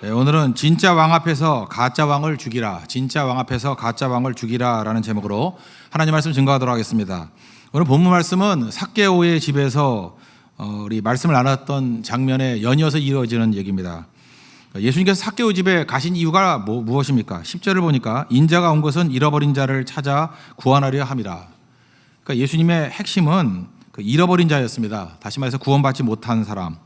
네, 오늘은 진짜 왕 앞에서 가짜 왕을 죽이라, 진짜 왕 앞에서 가짜 왕을 죽이라 라는 제목으로 하나님 말씀 증거하도록 하겠습니다. 오늘 본문 말씀은 삭개오의 집에서 우리 말씀을 나눴던 장면에 연이어서 이루어지는 얘기입니다. 예수님께서 삭개오 집에 가신 이유가 무엇입니까? 10절을 보니까 인자가 온 것은 잃어버린 자를 찾아 구원하려 함이라. 그러니까 예수님의 핵심은 그 잃어버린 자였습니다. 다시 말해서 구원받지 못한 사람.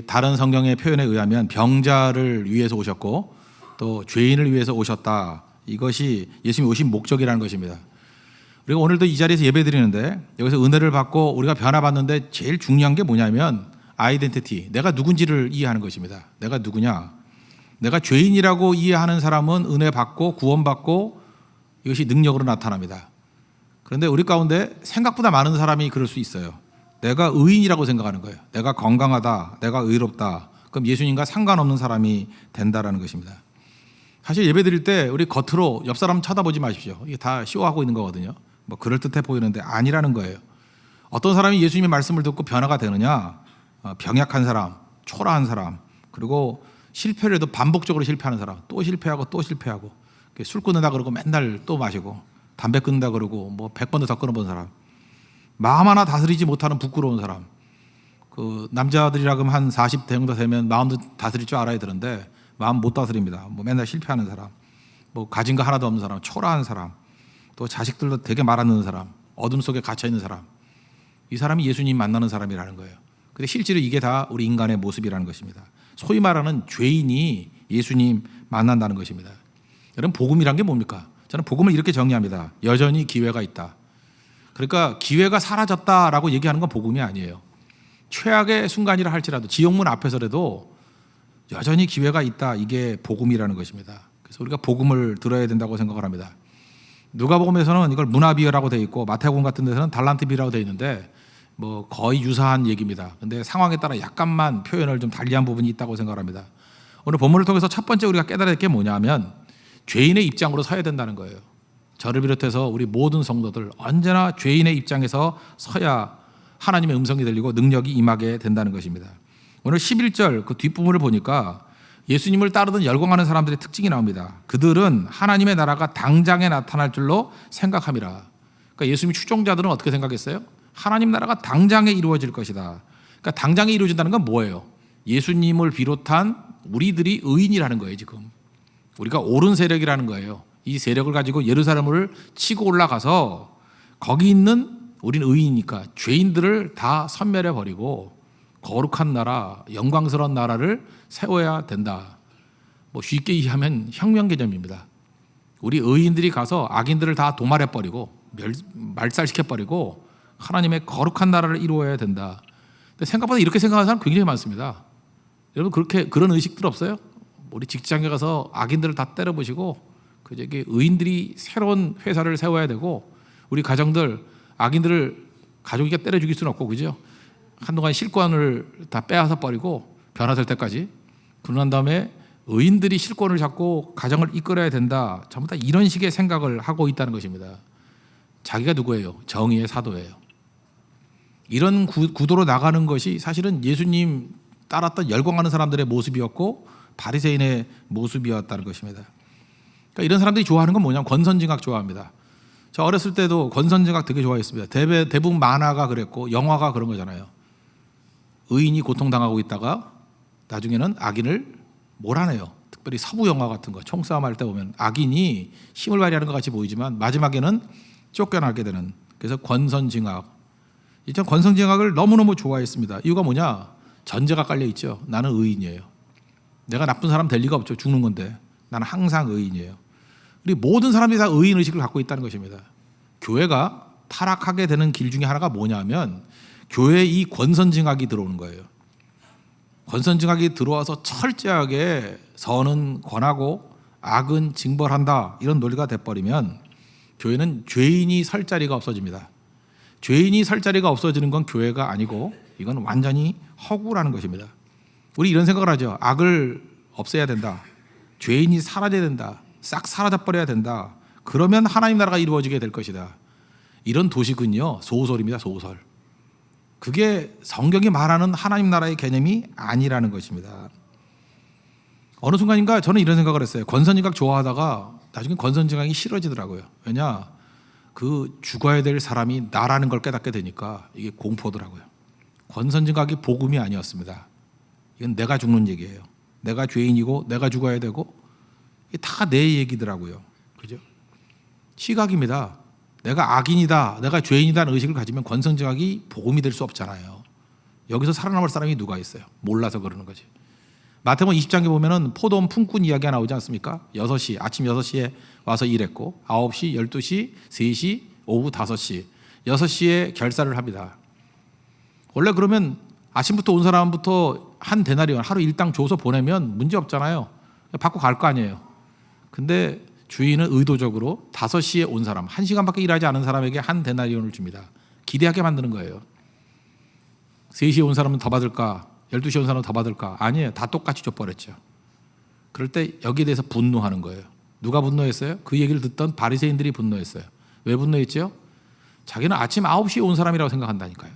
다른 성경의 표현에 의하면 병자를 위해서 오셨고 또 죄인을 위해서 오셨다. 이것이 예수님이 오신 목적이라는 것입니다. 그리고 오늘도 이 자리에서 예배드리는데 여기서 은혜를 받고 우리가 변화받는데 제일 중요한 게 뭐냐면 아이덴티티, 내가 누군지를 이해하는 것입니다. 내가 누구냐? 내가 죄인이라고 이해하는 사람은 은혜 받고 구원받고 이것이 능력으로 나타납니다. 그런데 우리 가운데 생각보다 많은 사람이 그럴 수 있어요. 내가 의인이라고 생각하는 거예요. 내가 건강하다, 내가 의롭다. 그럼 예수님과 상관없는 사람이 된다라는 것입니다. 사실 예배 드릴 때 우리 겉으로 옆 사람 쳐다보지 마십시오. 이게 다 쇼하고 있는 거거든요. 뭐 그럴듯해 보이는데 아니라는 거예요. 어떤 사람이 예수님의 말씀을 듣고 변화가 되느냐? 병약한 사람, 초라한 사람, 그리고 실패를 해도 반복적으로 실패하는 사람, 또 실패하고 또 실패하고, 술 끊는다 그러고 맨날 또 마시고, 담배 끊는다 그러고 뭐 100번도 더 끊어본 사람, 마음 하나 다스리지 못하는 부끄러운 사람. 그 남자들이라 그러면 한 40대 정도 되면 마음도 다스릴 줄 알아야 되는데 마음 못 다스립니다. 뭐 맨날 실패하는 사람, 뭐 가진 거 하나도 없는 사람, 초라한 사람, 또 자식들도 되게 말 안 듣는 사람, 어둠 속에 갇혀 있는 사람. 이 사람이 예수님 만나는 사람이라는 거예요. 근데 실제로 이게 다 우리 인간의 모습이라는 것입니다. 소위 말하는 죄인이 예수님 만난다는 것입니다. 여러분, 복음이란 게 뭡니까? 저는 복음을 이렇게 정의합니다. 여전히 기회가 있다. 그러니까 기회가 사라졌다라고 얘기하는 건 복음이 아니에요. 최악의 순간이라 할지라도 지옥문 앞에서라도 여전히 기회가 있다. 이게 복음이라는 것입니다. 그래서 우리가 복음을 들어야 된다고 생각을 합니다. 누가복음에서는 이걸 문화비유라고 되어 있고 마태복음 같은 데서는 달란트비유라고 되어 있는데 뭐 거의 유사한 얘기입니다. 근데 상황에 따라 약간만 표현을 좀 달리한 부분이 있다고 생각합니다. 오늘 본문을 통해서 첫 번째 우리가 깨달아야 할 게 뭐냐면 죄인의 입장으로 서야 된다는 거예요. 저를 비롯해서 우리 모든 성도들 언제나 죄인의 입장에서 서야 하나님의 음성이 들리고 능력이 임하게 된다는 것입니다. 오늘 11절 그 뒷부분을 보니까 예수님을 따르던 열광하는 사람들의 특징이 나옵니다. 그들은 하나님의 나라가 당장에 나타날 줄로 생각함이라. 그러니까 예수님 추종자들은 어떻게 생각했어요? 하나님 나라가 당장에 이루어질 것이다. 그러니까 당장에 이루어진다는 건 뭐예요? 예수님을 비롯한 우리들이 의인이라는 거예요. 지금 우리가 옳은 세력이라는 거예요. 이 세력을 가지고 예루살렘을 치고 올라가서 거기 있는 우리는 의인이니까 죄인들을 다 섬멸해 버리고 거룩한 나라, 영광스러운 나라를 세워야 된다. 뭐 쉽게 이해하면 혁명 개념입니다. 우리 의인들이 가서 악인들을 다 도말해 버리고 말살시켜 버리고 하나님의 거룩한 나라를 이루어야 된다. 근데 생각보다 이렇게 생각하는 사람 굉장히 많습니다. 여러분 그런 의식들 없어요? 우리 직장에 가서 악인들을 다 때려부시고 그저기 의인들이 새로운 회사를 세워야 되고 우리 가정들 악인들을 가족이가 때려 죽일 수는 없고 그죠? 한동안 실권을 다 빼앗아 버리고 변화될 때까지 그러난 다음에 의인들이 실권을 잡고 가정을 이끌어야 된다. 전부 다 이런 식의 생각을 하고 있다는 것입니다. 자기가 누구예요? 정의의 사도예요. 이런 구도로 나가는 것이 사실은 예수님 따랐던 열광하는 사람들의 모습이었고 바리새인의 모습이었다는 것입니다. 그러니까 이런 사람들이 좋아하는 건 뭐냐면 권선징악 좋아합니다. 저 어렸을 때도 권선징악 되게 좋아했습니다. 대부분 만화가 그랬고 영화가 그런 거잖아요. 의인이 고통당하고 있다가 나중에는 악인을 몰아내요. 특별히 서부 영화 같은 거 총싸움할 때 보면 악인이 힘을 발휘하는 것 같이 보이지만 마지막에는 쫓겨나게 되는. 그래서 권선징악. 이전 권선징악을 너무너무 좋아했습니다. 이유가 뭐냐? 전제가 깔려 있죠. 나는 의인이에요. 내가 나쁜 사람 될 리가 없죠. 죽는 건데 나는 항상 의인이에요. 우리 모든 사람들이 다 의인 의식을 갖고 있다는 것입니다. 교회가 타락하게 되는 길 중에 하나가 뭐냐면 교회에 이 권선징악이 들어오는 거예요. 권선징악이 들어와서 철저하게 선은 권하고 악은 징벌한다 이런 논리가 돼버리면 교회는 죄인이 설 자리가 없어집니다. 죄인이 설 자리가 없어지는 건 교회가 아니고 이건 완전히 허구라는 것입니다. 우리 이런 생각을 하죠. 악을 없애야 된다. 죄인이 사라져야 된다. 싹 사라져버려야 된다. 그러면 하나님 나라가 이루어지게 될 것이다. 이런 도식은요 소설입니다. 소설. 그게 성경이 말하는 하나님 나라의 개념이 아니라는 것입니다. 어느 순간인가 저는 이런 생각을 했어요. 권선징악 좋아하다가 나중에 권선징악이 싫어지더라고요. 왜냐? 그 죽어야 될 사람이 나라는 걸 깨닫게 되니까 이게 공포더라고요. 권선징악이 복음이 아니었습니다. 이건 내가 죽는 얘기예요. 내가 죄인이고 내가 죽어야 되고 이게 다 내 얘기더라고요. 그죠? 시각입니다. 내가 악인이다, 내가 죄인이다는 의식을 가지면 권선징악이 복음이 될 수 없잖아요. 여기서 살아남을 사람이 누가 있어요? 몰라서 그러는 거지. 마태복음 20장에 보면은 포도원 품꾼 이야기가 나오지 않습니까? 6시, 아침 6시에 와서 일했고 9시, 12시, 3시, 오후 5시 6시에 결사를 합니다. 원래 그러면 아침부터 온 사람부터 한 데나리온 하루 일당 줘서 보내면 문제 없잖아요. 받고 갈 거 아니에요. 근데 주인은 의도적으로 5시에 온 사람, 1시간밖에 일하지 않은 사람에게 한 데나리온을 줍니다. 기대하게 만드는 거예요. 3시에 온 사람은 더 받을까? 12시에 온 사람은 더 받을까? 아니에요. 다 똑같이 줘버렸죠. 그럴 때 여기에 대해서 분노하는 거예요. 누가 분노했어요? 그 얘기를 듣던 바리새인들이 분노했어요. 왜 분노했죠? 자기는 아침 9시에 온 사람이라고 생각한다니까요.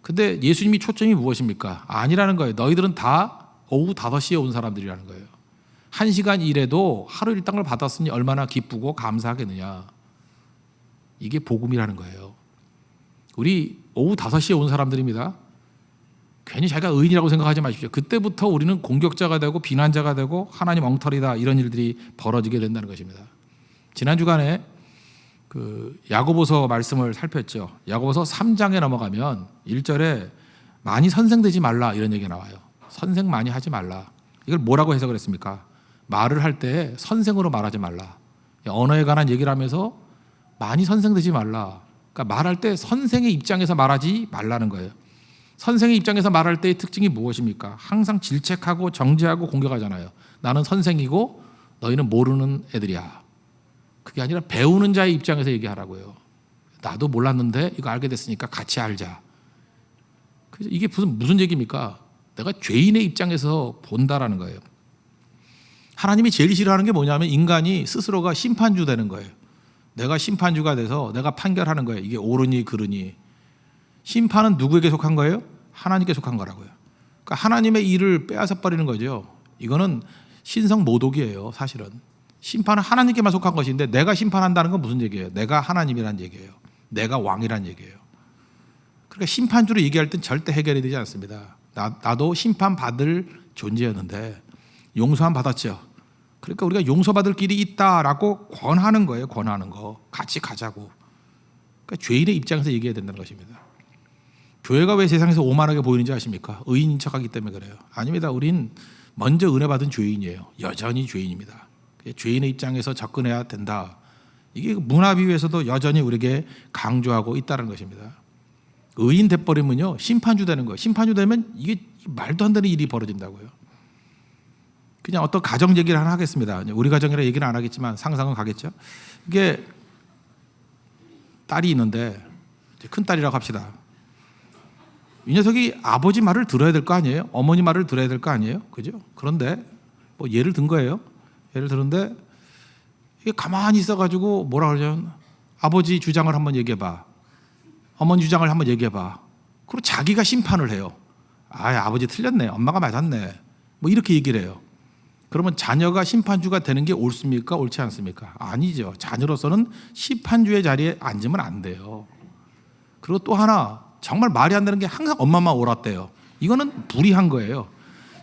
근데 예수님이 초점이 무엇입니까? 아니라는 거예요. 너희들은 다 오후 5시에 온 사람들이라는 거예요. 1시간 일해도 하루 일당을 받았으니 얼마나 기쁘고 감사하겠느냐. 이게 복음이라는 거예요. 우리 오후 5시에 온 사람들입니다. 괜히 자기가 의인이라고 생각하지 마십시오. 그때부터 우리는 공격자가 되고 비난자가 되고 하나님 엉터리다 이런 일들이 벌어지게 된다는 것입니다. 지난 주간에 그 야고보서 말씀을 살폈죠. 야고보서 3장에 넘어가면 1절에 많이 선생되지 말라 이런 얘기가 나와요. 선생 많이 하지 말라. 이걸 뭐라고 해석을 했습니까? 말을 할 때 선생으로 말하지 말라. 언어에 관한 얘기를 하면서 많이 선생되지 말라. 그러니까 말할 때 선생의 입장에서 말하지 말라는 거예요. 선생의 입장에서 말할 때의 특징이 무엇입니까? 항상 질책하고 정죄하고 공격하잖아요. 나는 선생이고 너희는 모르는 애들이야. 그게 아니라 배우는 자의 입장에서 얘기하라고요. 나도 몰랐는데 이거 알게 됐으니까 같이 알자. 그래서 이게 무슨 얘기입니까? 내가 죄인의 입장에서 본다라는 거예요. 하나님이 제일 싫어하는 게 뭐냐면 인간이 스스로가 심판주 되는 거예요. 내가 심판주가 돼서 내가 판결하는 거예요. 이게 옳으니 그르니. 심판은 누구에게 속한 거예요? 하나님께 속한 거라고요. 그러니까 하나님의 일을 빼앗아 버리는 거죠. 이거는 신성 모독이에요. 사실은. 심판은 하나님께만 속한 것인데 내가 심판한다는 건 무슨 얘기예요? 내가 하나님이란 얘기예요. 내가 왕이란 얘기예요. 그러니까 심판주로 얘기할 땐 절대 해결이 되지 않습니다. 나도 심판받을 존재였는데 용서함 받았죠. 그러니까 우리가 용서받을 길이 있다라고 권하는 거예요. 권하는 거. 같이 가자고. 그러니까 죄인의 입장에서 얘기해야 된다는 것입니다. 교회가 왜 세상에서 오만하게 보이는지 아십니까? 의인인 척하기 때문에 그래요. 아닙니다. 우린 먼저 은혜 받은 죄인이에요. 여전히 죄인입니다. 죄인의 입장에서 접근해야 된다. 이게 문화비유에서도 여전히 우리에게 강조하고 있다는 것입니다. 의인 돼버리면요 심판주 되는 거예요. 심판주 되면 이게 말도 안 되는 일이 벌어진다고요. 그냥 어떤 가정 얘기를 하나 하겠습니다. 우리 가정이라 얘기는 안 하겠지만 상상은 가겠죠. 이게 딸이 있는데 큰 딸이라고 합시다. 이 녀석이 아버지 말을 들어야 될 거 아니에요? 어머니 말을 들어야 될 거 아니에요? 그죠? 그런데 뭐 예를 든 거예요. 예를 들었는데 이게 가만히 있어가지고 뭐라 그러냐면 아버지 주장을 한번 얘기해봐. 어머니 주장을 한번 얘기해봐. 그리고 자기가 심판을 해요. 아버지 틀렸네. 엄마가 맞았네. 뭐 이렇게 얘기를 해요. 그러면 자녀가 심판주가 되는 게 옳습니까? 옳지 않습니까? 아니죠. 자녀로서는 심판주의 자리에 앉으면 안 돼요. 그리고 또 하나 정말 말이 안 되는 게 항상 엄마만 옳았대요. 이거는 불의한 거예요.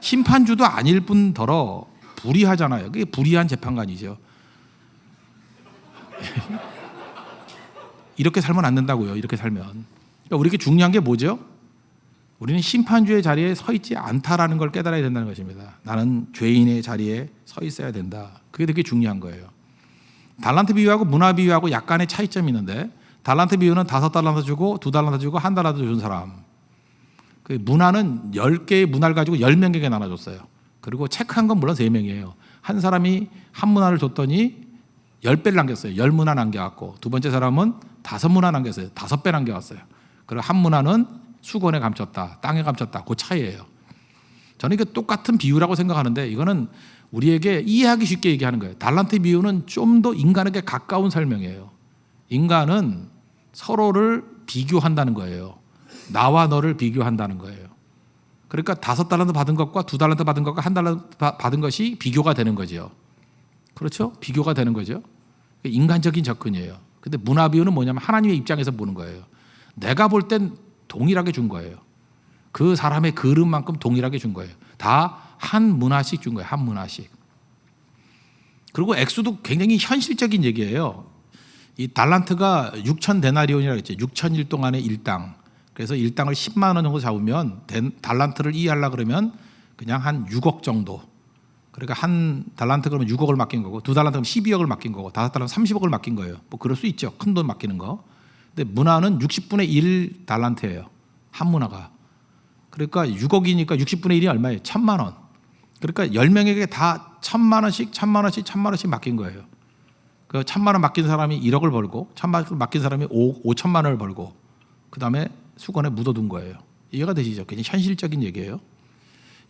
심판주도 아닐 뿐더러 불의하잖아요. 그게 불의한 재판관이죠. 이렇게 살면 안 된다고요. 이렇게 살면. 그러니까 우리에게 중요한 게 뭐죠? 우리는 심판주의 자리에 서 있지 않다라는 걸 깨달아야 된다는 것입니다. 나는 죄인의 자리에 서 있어야 된다. 그게 되게 중요한 거예요. 달란트 비유하고 문화 비유하고 약간의 차이점이 있는데 달란트 비유는 5달란트 주고 2달란트 주고 1달란트 준 사람. 그 문화는 10개의 문화를 가지고 10명에게 나눠줬어요. 그리고 체크한 건 물론 3명이에요. 한 사람이 한 문화를 줬더니 10배를 남겼어요. 10문화 남겨왔고 두 번째 사람은 5문화 남겼어요. 5배 남겨왔어요. 그리고 한 문화는 수건에 감췄다. 땅에 감췄다. 그 차이예요. 저는 이게 똑같은 비유라고 생각하는데 이거는 우리에게 이해하기 쉽게 얘기하는 거예요. 달란트 비유는 좀 더 인간에게 가까운 설명이에요. 인간은 서로를 비교한다는 거예요. 나와 너를 비교한다는 거예요. 그러니까 5달란트 받은 것과 2달란트 받은 것과 1달란트 받은 것이 비교가 되는 거죠. 그렇죠? 비교가 되는 거죠. 인간적인 접근이에요. 근데 문화비유는 뭐냐면 하나님의 입장에서 보는 거예요. 내가 볼 땐 동일하게 준 거예요. 그 사람의 그릇만큼 동일하게 준 거예요. 다 한 문화씩 준 거예요. 한 문화씩. 그리고 액수도 굉장히 현실적인 얘기예요. 이 달란트가 6천 데나리온이라고 했죠. 6천일 동안의 일당. 그래서 일당을 10만 원 정도 잡으면 달란트를 이해하려고 그러면 그냥 한 6억 정도. 그러니까 한 달란트 그러면 6억을 맡긴 거고 2달란트 그러면 12억을 맡긴 거고 5달란트 30억을 맡긴 거예요. 뭐 그럴 수 있죠. 큰 돈 맡기는 거. 근데 문화는 60분의 1 달란트예요. 한 문화가. 그러니까 6억이니까 60분의 1이 얼마예요? 1,000만 원. 그러니까 10명에게 다 1,000만 원씩 1,000만 원씩 1,000만 원씩 맡긴 거예요. 그 1,000만 원 맡긴 사람이 1억을 벌고 1,000만 원 맡긴 사람이 5천만 원을 벌고 그다음에 수건에 묻어둔 거예요. 이해가 되시죠? 굉장히 현실적인 얘기예요.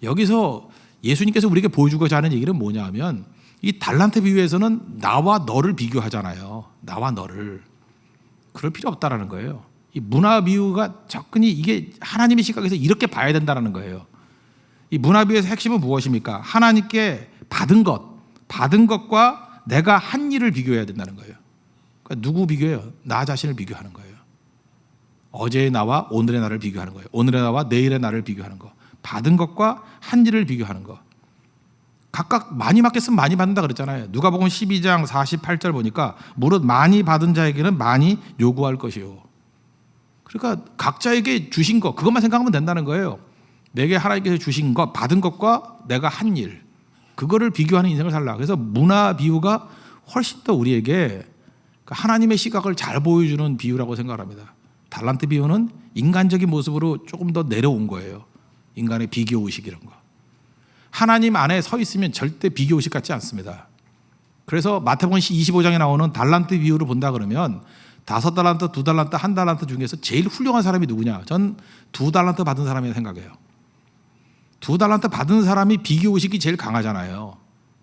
여기서 예수님께서 우리에게 보여주고자 하는 얘기는 뭐냐 하면 이 달란트 비유에서는 나와 너를 비교하잖아요. 나와 너를. 그럴 필요 없다라는 거예요. 이 문화 비유가 접근이 이게 하나님의 시각에서 이렇게 봐야 된다는 거예요. 이 문화 비유에서 핵심은 무엇입니까? 하나님께 받은 것과 내가 한 일을 비교해야 된다는 거예요. 그러니까 누구 비교해요? 나 자신을 비교하는 거예요. 어제의 나와 오늘의 나를 비교하는 거예요. 오늘의 나와 내일의 나를 비교하는 거. 받은 것과 한 일을 비교하는 거. 각각 많이 받겠으면 많이 받는다 그랬잖아요. 누가복음 12장 48절 보니까 무릇 많이 받은 자에게는 많이 요구할 것이요. 그러니까 각자에게 주신 거 그것만 생각하면 된다는 거예요. 내게 하나님께서 주신 것 받은 것과 내가 한 일 그거를 비교하는 인생을 살라. 그래서 문화 비유가 훨씬 더 우리에게 하나님의 시각을 잘 보여주는 비유라고 생각합니다. 달란트 비유는 인간적인 모습으로 조금 더 내려온 거예요. 인간의 비교의식 이런 거. 하나님 안에 서 있으면 절대 비교의식 같지 않습니다. 그래서 마태복음 25장에 나오는 달란트 비유를 본다 그러면 5달란트, 2달란트, 1달란트 중에서 제일 훌륭한 사람이 누구냐? 전 2달란트 받은 사람이라고 생각해요. 2달란트 받은 사람이 비교의식이 제일 강하잖아요.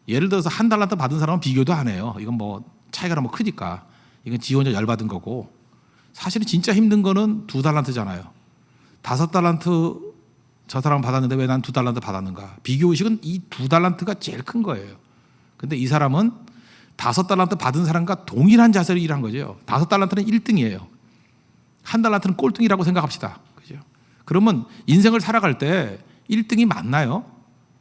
예를 들어서 1달란트 받은 사람은 비교도 안 해요. 이건 뭐 차이가 너무 크니까. 이건 지 혼자 열받은 거고. 사실은 진짜 힘든 거는 2달란트잖아요. 5달란트 저 사람은 받았는데 왜 난 2달란트 받았는가? 비교의식은 이 2달란트가 제일 큰 거예요. 근데 이 사람은 5달란트 받은 사람과 동일한 자세로 일한 거죠. 5달란트는 1등이에요. 1달란트는 꼴등이라고 생각합시다. 그죠? 그러면 인생을 살아갈 때 1등이 맞나요?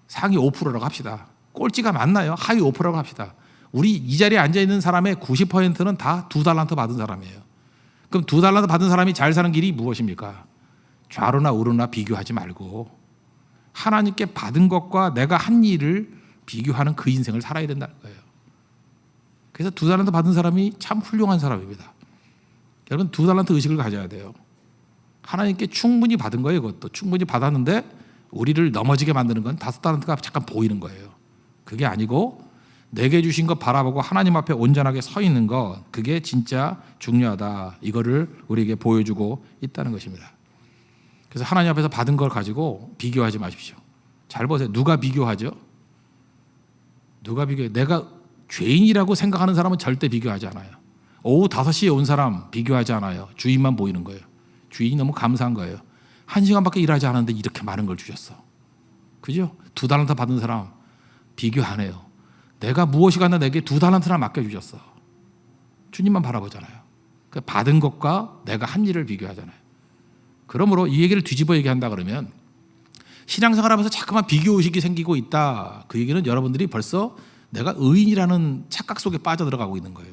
상위 5%라고 합시다. 꼴찌가 맞나요? 하위 5%라고 합시다. 우리 이 자리에 앉아있는 사람의 90%는 다 2달란트 받은 사람이에요. 그럼 2달란트 받은 사람이 잘 사는 길이 무엇입니까? 좌로나 우로나 비교하지 말고 하나님께 받은 것과 내가 한 일을 비교하는 그 인생을 살아야 된다는 거예요. 그래서 2달란트 받은 사람이 참 훌륭한 사람입니다. 여러분 2달란트 의식을 가져야 돼요. 하나님께 충분히 받은 거예요. 그것도 충분히 받았는데 우리를 넘어지게 만드는 건 5달란트가 잠깐 보이는 거예요. 그게 아니고 내게 주신 것 바라보고 하나님 앞에 온전하게 서 있는 것 그게 진짜 중요하다. 이거를 우리에게 보여주고 있다는 것입니다. 그래서 하나님 앞에서 받은 걸 가지고 비교하지 마십시오. 잘 보세요. 누가 비교하죠? 누가 비교해요? 내가 죄인이라고 생각하는 사람은 절대 비교하지 않아요. 오후 5시에 온 사람 비교하지 않아요. 주인만 보이는 거예요. 주인이 너무 감사한 거예요. 1시간밖에 일하지 않았는데 이렇게 많은 걸 주셨어. 그죠? 2달란트 받은 사람 비교 안 해요. 내가 무엇이 갔나 내게 2달란트나 맡겨주셨어. 주님만 바라보잖아요. 그러니까 받은 것과 내가 한 일을 비교하잖아요. 그러므로 이 얘기를 뒤집어 얘기한다 그러면 신앙생활하면서 자꾸만 비교의식이 생기고 있다. 그 얘기는 여러분들이 벌써 내가 의인이라는 착각 속에 빠져들어가고 있는 거예요.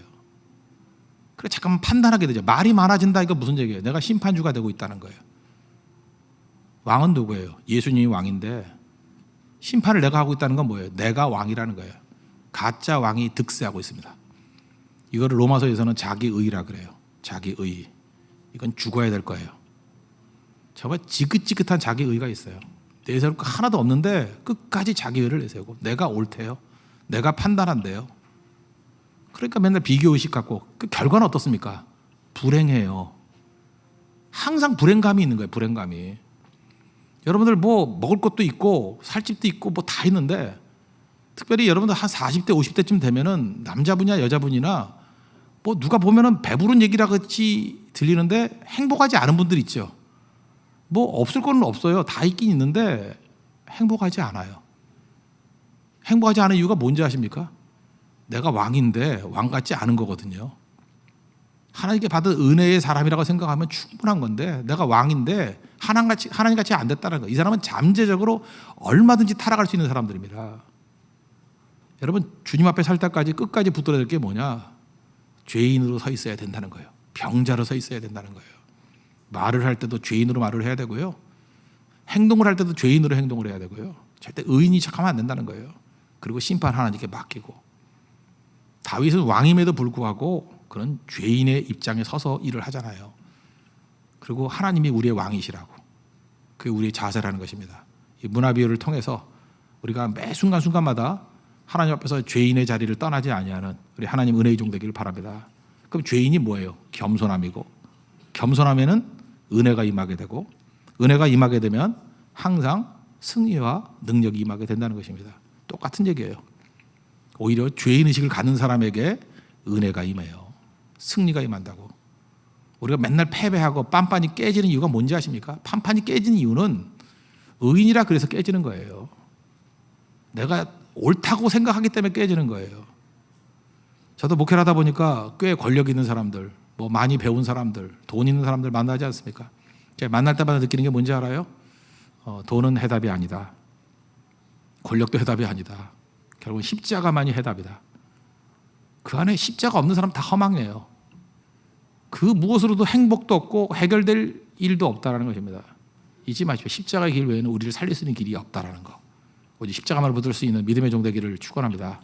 그래 잠깐만 판단하게 되죠. 말이 많아진다 이거 무슨 얘기예요? 내가 심판주가 되고 있다는 거예요. 왕은 누구예요? 예수님이 왕인데 심판을 내가 하고 있다는 건 뭐예요? 내가 왕이라는 거예요. 가짜 왕이 득세하고 있습니다. 이거를 로마서에서는 자기의라 그래요. 자기의. 이건 죽어야 될 거예요. 정말 지긋지긋한 자기의가 있어요. 내세울 거 하나도 없는데 끝까지 자기의를 내세우고 내가 옳대요. 내가 판단한대요. 그러니까 맨날 비교의식 갖고 그 결과는 어떻습니까? 불행해요. 항상 불행감이 있는 거예요. 불행감이. 여러분들 뭐 먹을 것도 있고 살집도 있고 뭐 다 있는데 특별히 여러분들 한 40대 50대쯤 되면은 남자분이나 여자분이나 뭐 누가 보면은 배부른 얘기라 같이 들리는데 행복하지 않은 분들 있죠. 뭐 없을 건 없어요. 다 있긴 있는데 행복하지 않아요. 행복하지 않은 이유가 뭔지 아십니까? 내가 왕인데 왕 같지 않은 거거든요. 하나님께 받은 은혜의 사람이라고 생각하면 충분한 건데 내가 왕인데 하나님 같이 안 됐다는 거. 이 사람은 잠재적으로 얼마든지 타락할 수 있는 사람들입니다. 여러분, 주님 앞에 살 때까지 끝까지 붙들어야 될 게 뭐냐? 죄인으로 서 있어야 된다는 거예요. 병자로 서 있어야 된다는 거예요. 말을 할 때도 죄인으로 말을 해야 되고요. 행동을 할 때도 죄인으로 행동을 해야 되고요. 절대 의인이 척하면 안 된다는 거예요. 그리고 심판 하나님께 맡기고. 다윗은 왕임에도 불구하고 그런 죄인의 입장에 서서 일을 하잖아요. 그리고 하나님이 우리의 왕이시라고. 그게 우리의 자세라는 것입니다. 이 문화비유를 통해서 우리가 매 순간순간마다 하나님 앞에서 죄인의 자리를 떠나지 아니하는 우리 하나님 은혜의 종 되기를 바랍니다. 그럼 죄인이 뭐예요? 겸손함이고, 겸손함에는 은혜가 임하게 되고, 은혜가 임하게 되면 항상 승리와 능력이 임하게 된다는 것입니다. 똑같은 얘기예요. 오히려 죄인의식을 갖는 사람에게 은혜가 임해요. 승리가 임한다고. 우리가 맨날 패배하고 빤빤이 깨지는 이유가 뭔지 아십니까? 판판이 깨지는 이유는 의인이라 그래서 깨지는 거예요. 내가 옳다고 생각하기 때문에 깨지는 거예요. 저도 목회를 하다 보니까 꽤 권력 있는 사람들, 뭐 많이 배운 사람들, 돈 있는 사람들 만나지 않습니까? 제가 만날 때마다 느끼는 게 뭔지 알아요? 돈은 해답이 아니다. 권력도 해답이 아니다. 결국은 십자가만이 해답이다. 그 안에 십자가 없는 사람 다 허망해요. 그 무엇으로도 행복도 없고 해결될 일도 없다라는 것입니다. 잊지 마십시오. 십자가의 길 외에는 우리를 살릴 수 있는 길이 없다라는 거. 오직 십자가만을 붙들 수 있는 믿음의 종 되기를 축원합니다.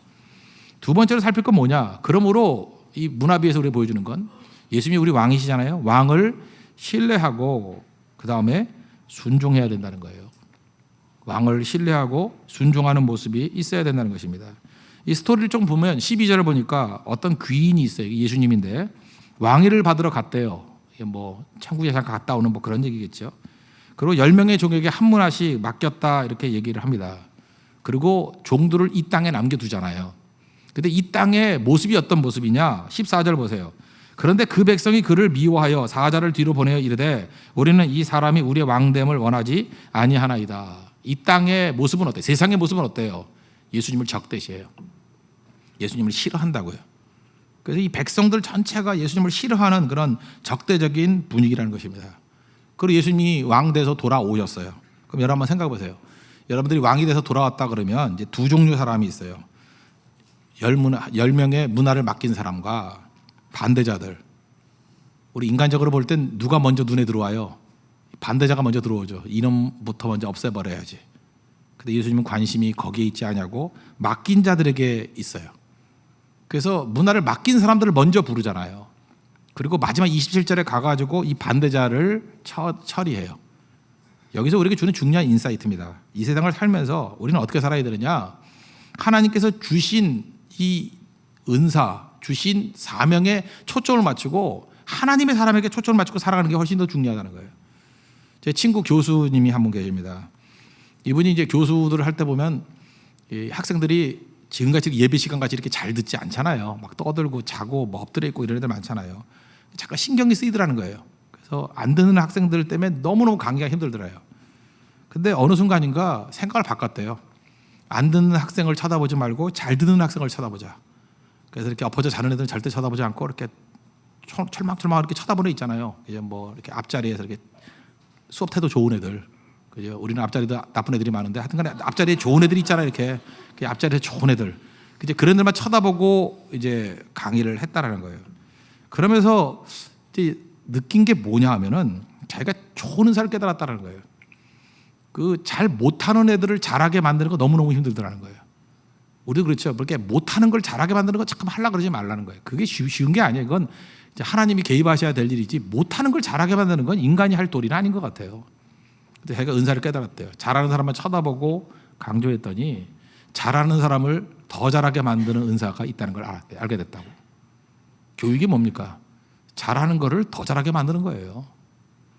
두 번째로 살필 건 뭐냐? 그러므로 이 문화비에서 우리가 보여주는 건 예수님이 우리 왕이시잖아요. 왕을 신뢰하고 그 다음에 순종해야 된다는 거예요. 왕을 신뢰하고 순종하는 모습이 있어야 된다는 것입니다. 이 스토리를 좀 보면 12절을 보니까 어떤 귀인이 있어요. 예수님인데 왕위를 받으러 갔대요. 이게 뭐 천국에 잠깐 갔다 오는 뭐 그런 얘기겠죠. 그리고 10명의 종에게 한 문화씩 맡겼다 이렇게 얘기를 합니다. 그리고 종들을 이 땅에 남겨두잖아요. 근데 이 땅의 모습이 어떤 모습이냐? 14절 보세요. 그런데 그 백성이 그를 미워하여 사자를 뒤로 보내어 이르되 우리는 이 사람이 우리의 왕됨을 원하지 아니하나이다. 이 땅의 모습은 어때요? 세상의 모습은 어때요? 예수님을 적대시해요. 예수님을 싫어한다고요. 그래서 이 백성들 전체가 예수님을 싫어하는 그런 적대적인 분위기라는 것입니다. 그리고 예수님이 왕 돼서 돌아오셨어요. 그럼 여러분 한번 생각해 보세요. 여러분들이 왕이 돼서 돌아왔다 그러면 이제 두 종류 사람이 있어요. 10명의 문화를 맡긴 사람과 반대자들. 우리 인간적으로 볼 땐 누가 먼저 눈에 들어와요? 반대자가 먼저 들어오죠. 이놈부터 먼저 없애버려야지. 근데 예수님은 관심이 거기에 있지 않냐고 맡긴 자들에게 있어요. 그래서 문화를 맡긴 사람들을 먼저 부르잖아요. 그리고 마지막 27절에 가가지고 이 반대자를 처리해요. 여기서 우리에게 주는 중요한 인사이트입니다. 이 세상을 살면서 우리는 어떻게 살아야 되느냐? 하나님께서 주신 이 은사, 주신 사명에 초점을 맞추고 하나님의 사람에게 초점을 맞추고 살아가는 게 훨씬 더 중요하다는 거예요. 제 친구 교수님이 한 분 계십니다. 이분이 이제 교수들을 할 때 보면 이 학생들이 지금같이 예배 시간 같이 이렇게 잘 듣지 않잖아요. 막 떠들고 자고 뭐 엎드려 있고 이런 애들 많잖아요. 잠깐 신경이 쓰이더라는 거예요. 그래서 안 듣는 학생들 때문에 너무너무 강의가 힘들더라요. 근데 어느 순간인가 생각을 바꿨대요. 안 듣는 학생을 쳐다보지 말고 잘 듣는 학생을 쳐다보자. 그래서 이렇게 엎어져 자는 애들은 절대 쳐다보지 않고 이렇게 철망철망 이렇게 쳐다보는 애 있잖아요. 이제 뭐 이렇게 앞자리에서 이렇게 수업 태도 좋은 애들. 그죠? 우리는 앞자리도 나쁜 애들이 많은데 하여튼간에 앞자리에 좋은 애들이 있잖아요. 이렇게 앞자리에 좋은 애들. 이제 그런 애들만 쳐다보고 이제 강의를 했다라는 거예요. 그러면서 이제 느낀 게 뭐냐 하면은 자기가 좋은 은사를 깨달았다는 거예요. 그 잘 못하는 애들을 잘하게 만드는 거 너무너무 힘들더라는 거예요. 우리도 그렇죠. 그렇게 못하는 걸 잘하게 만드는 거 잠깐 하려고 그러지 말라는 거예요. 그게 쉬운 게 아니에요. 이건 하나님이 개입하셔야 될 일이지 못하는 걸 잘하게 만드는 건 인간이 할 도리는 아닌 것 같아요. 근데 제가 은사를 깨달았대요. 잘하는 사람만 쳐다보고 강조했더니 잘하는 사람을 더 잘하게 만드는 은사가 있다는 걸 알게 됐다고. 교육이 뭡니까? 잘하는 거를 더 잘하게 만드는 거예요.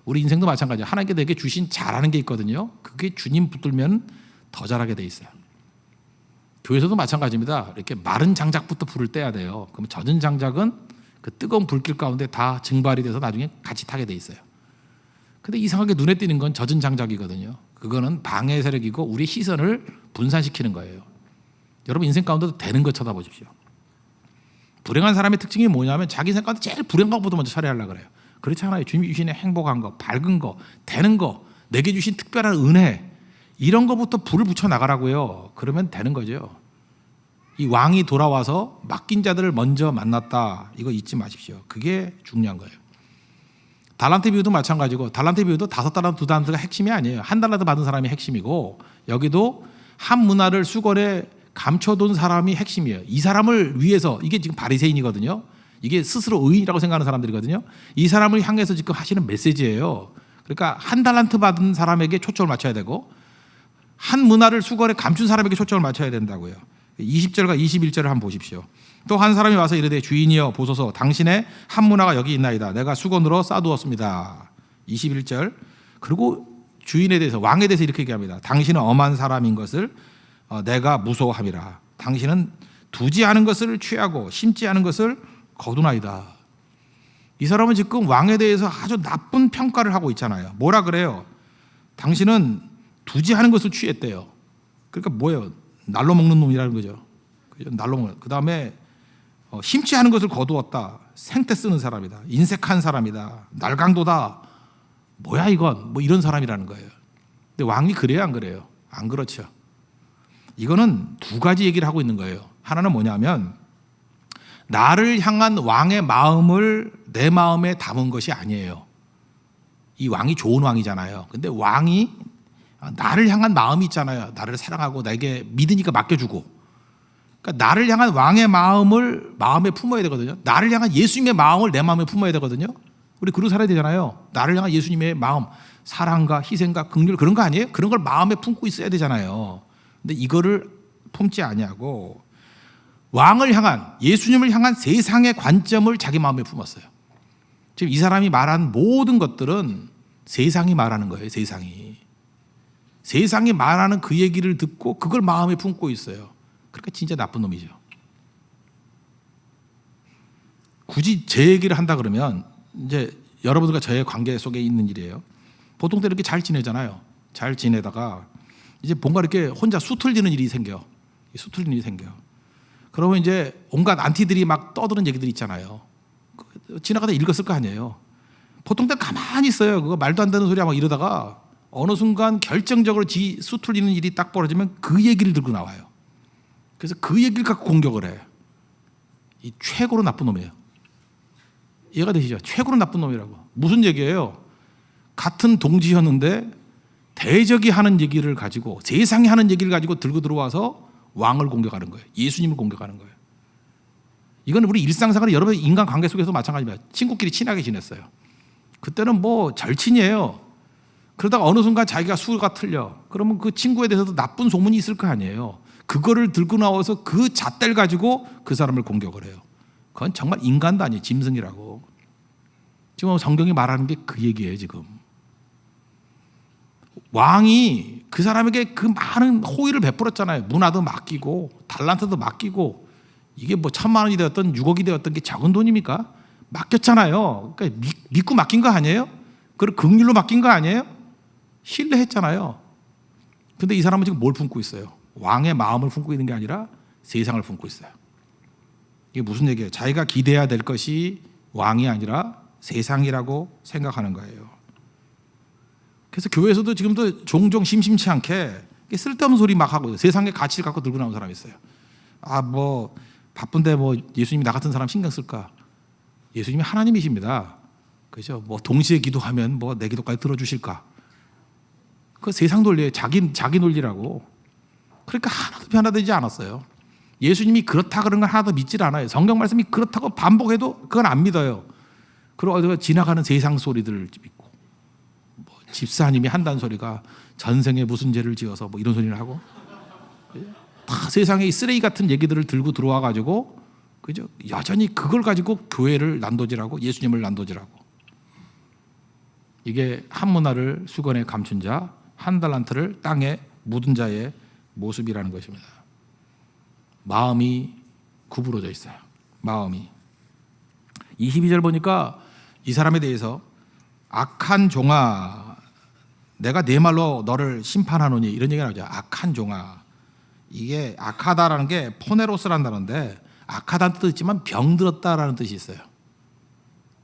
우리 인생도 마찬가지예요. 하나님께 내게 주신 잘하는 게 있거든요. 그게 주님 붙들면 더 잘하게 돼 있어요. 교회에서도 마찬가지입니다. 이렇게 마른 장작부터 불을 떼야 돼요. 그럼 젖은 장작은 그 뜨거운 불길 가운데 다 증발이 돼서 나중에 같이 타게 돼 있어요. 근데 이상하게 눈에 띄는 건 젖은 장작이거든요. 그거는 방해 세력이고 우리 시선을 분산시키는 거예요. 여러분 인생 가운데도 되는 거 쳐다보십시오. 불행한 사람의 특징이 뭐냐면 자기 인생 가운데 제일 불행한 것부터 먼저 처리하려고 그래요. 그렇지 않아요. 주님이 주시는 행복한 거, 밝은 거, 되는 거, 내게 주신 특별한 은혜, 이런 거부터 불을 붙여 나가라고요. 그러면 되는 거죠. 이 왕이 돌아와서 맡긴 자들을 먼저 만났다. 이거 잊지 마십시오. 그게 중요한 거예요. 달란트 비유도 마찬가지고, 달란트 비유도 5달란트, 2달란트가 핵심이 아니에요. 1달란트 받은 사람이 핵심이고, 여기도 한 문화를 수건에 감춰둔 사람이 핵심이에요. 이 사람을 위해서, 이게 지금 바리새인이거든요. 이게 스스로 의인이라고 생각하는 사람들이거든요. 이 사람을 향해서 지금 하시는 메시지예요. 그러니까 1달란트 받은 사람에게 초점을 맞춰야 되고, 한 문화를 수건에 감춘 사람에게 초점을 맞춰야 된다고요. 20절과 21절을 한번 보십시오. 또 한 사람이 와서 이르되 주인이여 보소서 당신의 한 문화가 여기 있나이다. 내가 수건으로 싸두었습니다. 21절. 그리고 주인에 대해서, 왕에 대해서 이렇게 얘기합니다. 당신은 엄한 사람인 것을 내가 무서워함이라. 당신은 두지 않은 것을 취하고 심지 않은 것을 거두나이다. 이 사람은 지금 왕에 대해서 아주 나쁜 평가를 하고 있잖아요. 뭐라 그래요? 당신은 두지 않은 것을 취했대요. 그러니까 뭐예요? 날로 먹는 놈이라는 거죠. 날로 먹는. 그 다음에 심지 않은 것을 거두었다. 생태 쓰는 사람이다. 인색한 사람이다. 날강도다. 뭐야 이건? 뭐 이런 사람이라는 거예요. 근데 왕이 그래요, 안 그래요? 안 그렇죠. 이거는 두 가지 얘기를 하고 있는 거예요. 하나는 뭐냐면 나를 향한 왕의 마음을 내 마음에 담은 것이 아니에요. 이 왕이 좋은 왕이잖아요. 근데 왕이 나를 향한 마음이 있잖아요. 나를 사랑하고 나에게 믿으니까 맡겨주고. 그러니까 나를 향한 왕의 마음을 마음에 품어야 되거든요. 나를 향한 예수님의 마음을 내 마음에 품어야 되거든요. 우리 그러고 살아야 되잖아요. 나를 향한 예수님의 마음, 사랑과 희생과 긍휼, 그런 거 아니에요? 그런 걸 마음에 품고 있어야 되잖아요. 근데 이거를 품지 아니하고 왕을 향한, 예수님을 향한 세상의 관점을 자기 마음에 품었어요. 지금 이 사람이 말한 모든 것들은 세상이 말하는 거예요. 세상이 말하는 그 얘기를 듣고 그걸 마음에 품고 있어요. 그러니까 진짜 나쁜 놈이죠. 굳이 제 얘기를 한다 그러면 이제 여러분들과 저의 관계 속에 있는 일이에요. 보통 때 이렇게 잘 지내잖아요. 잘 지내다가 이제 뭔가 이렇게 혼자 수틀리는 일이 생겨. 그러면 이제 온갖 안티들이 막 떠드는 얘기들이 있잖아요. 지나가다 읽었을 거 아니에요. 보통 때 가만히 있어요. 그거 말도 안 되는 소리 막 이러다가 어느 순간 결정적으로 수틀리는 일이 딱 벌어지면 그 얘기를 들고 나와요. 그래서 그 얘기를 갖고 공격을 해요. 이 최고로 나쁜 놈이에요. 이해가 되시죠? 최고로 나쁜 놈이라고. 무슨 얘기예요? 같은 동지였는데 대적이 하는 얘기를 가지고, 세상이 하는 얘기를 가지고 들고 들어와서 왕을 공격하는 거예요. 예수님을 공격하는 거예요. 이건 우리 일상생활에 여러분 인간 관계 속에서 마찬가지입니다. 친구끼리 친하게 지냈어요. 그때는 뭐 절친이에요. 그러다가 어느 순간 자기가 수가 틀려. 그러면 그 친구에 대해서도 나쁜 소문이 있을 거 아니에요. 그거를 들고 나와서 그 잣대를 가지고 그 사람을 공격을 해요. 그건 정말 인간도 아니에요. 짐승이라고. 지금 성경이 말하는 게 그 얘기예요. 지금 왕이 그 사람에게 그 많은 호의를 베풀었잖아요. 문화도 맡기고 달란트도 맡기고, 이게 뭐 1,000만 원이 되었던 6억이 되었던 게 적은 돈입니까? 맡겼잖아요. 그러니까 믿고 맡긴 거 아니에요? 그리고 긍휼로 맡긴 거 아니에요? 신뢰했잖아요. 근데 이 사람은 지금 뭘 품고 있어요? 왕의 마음을 품고 있는 게 아니라 세상을 품고 있어요. 이게 무슨 얘기예요? 자기가 기대해야 될 것이 왕이 아니라 세상이라고 생각하는 거예요. 그래서 교회에서도 지금도 종종 심심치 않게 쓸데없는 소리 막 하고 세상의 가치를 갖고 들고 나온 사람이 있어요. 뭐 바쁜데 뭐 예수님이 나 같은 사람 신경 쓸까? 예수님이 하나님이십니다. 그죠? 뭐 동시에 기도하면 뭐 내 기도까지 들어주실까? 그 세상 논리예요. 자기 논리라고. 그러니까 하나도 변화되지 않았어요. 예수님이 그렇다 그런 건 하나도 믿질 않아요. 성경 말씀이 그렇다고 반복해도 그건 안 믿어요. 그리고 지나가는 세상 소리들을 믿고, 뭐 집사님이 한다는 소리가 전생에 무슨 죄를 지어서 뭐 이런 소리를 하고, 다 세상의 쓰레기 같은 얘기들을 들고 들어와 가지고, 그죠? 여전히 그걸 가지고 교회를 난도질하고 예수님을 난도질하고. 이게 한 문화를 수건에 감춘 자, 1달란트를 땅에 묻은 자의 모습이라는 것입니다. 마음이 구부러져 있어요. 마음이. 22절 보니까 이 사람에 대해서 악한 종아, 내가 네 말로 너를 심판하노니, 이런 얘기가 나오죠. 악한 종아. 이게 악하다라는 게 포네로스라는 단어인데, 악하다는 뜻도 있지만 병들었다라는 뜻이 있어요.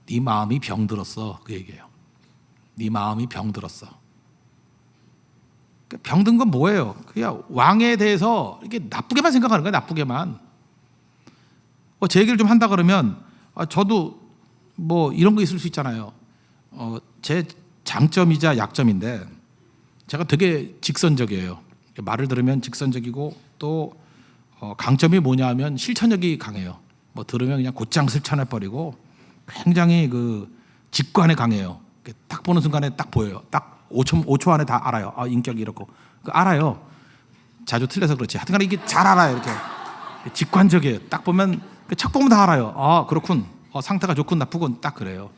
네 마음이 병들었어, 그 얘기예요. 네 마음이 병들었어. 병든 건 뭐예요? 그냥 왕에 대해서 이렇게 나쁘게만 생각하는 거예요. 나쁘게만. 제 얘기를 좀 한다 그러면, 저도 뭐 이런 거 있을 수 있잖아요. 제 장점이자 약점인데, 제가 되게 직선적이에요. 말을 들으면 직선적이고, 또 강점이 뭐냐 하면 실천력이 강해요. 뭐 들으면 그냥 곧장 실천해버리고, 굉장히 그 직관에 강해요. 딱 보는 순간에 딱 보여요. 딱 5초 안에 다 알아요. 인격이 이렇고. 알아요. 자주 틀려서 그렇지. 하여튼간에 이게 잘 알아요. 이렇게 직관적이에요. 딱 보면, 척 보면 다 알아요. 그렇군. 상태가 좋군, 나쁘군. 딱 그래요.